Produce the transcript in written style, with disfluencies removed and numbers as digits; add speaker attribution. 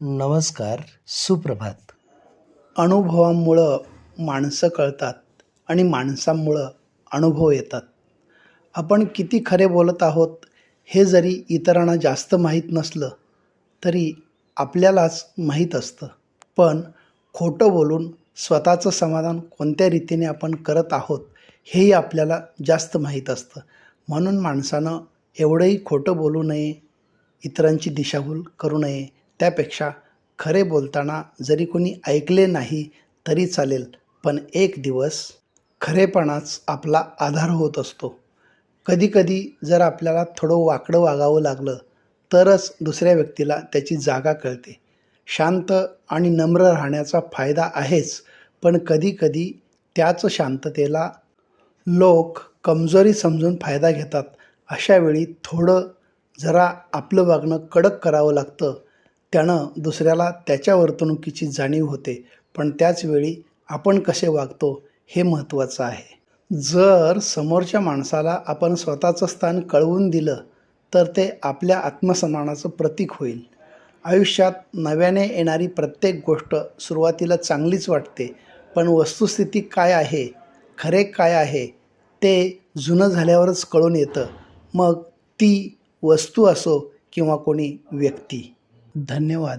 Speaker 1: नमस्कार, सुप्रभात.
Speaker 2: अनुभवामुळं माणसं कळतात आणि माणसांमुळं अनुभव येतात. आपण किती खरे बोलत आहोत हे जरी इतरांना जास्त माहीत नसलं तरी आपल्यालाच माहीत असतं. पण खोटं बोलून स्वतःचं समाधान कोणत्या रीतीने आपण करत आहोत हेही आपल्याला जास्त माहीत असतं. म्हणून माणसानं एवढंही खोटं बोलू नये, इतरांची दिशाभूल करू नये. त्यापेक्षा खरे बोलताना जरी कोणी ऐकले नाही तरी चालेल, पण एक दिवस खरेपणाच आपला आधार होत असतो. कधीकधी जर आपल्याला थोडं वाकडं वागावं लागलं तरच दुसऱ्या व्यक्तीला त्याची जागा कळते. शांत आणि नम्र राहण्याचा फायदा आहेच, पण कधीकधी त्याच शांततेला लोक कमजोरी समजून फायदा घेतात. अशा वेळी थोडं जरा आपलं वागणं कडक करावं लागतं. त्यानं दुसऱ्याला त्याच्या वर्तणुकीची जाणीव होते, पण त्याचवेळी आपण कसे वागतो हे महत्त्वाचं आहे. जर समोरच्या माणसाला आपण स्वतःचं स्थान कळवून दिलं तर ते आपल्या आत्मसन्मानाचं प्रतीक होईल. आयुष्यात नव्याने येणारी प्रत्येक गोष्ट सुरुवातीला चांगलीच वाटते, पण वस्तुस्थिती काय आहे, खरे काय आहे ते जुनं झाल्यावरच कळून येतं. मग ती वस्तू असो किंवा कोणी व्यक्ती. धन्यवाद.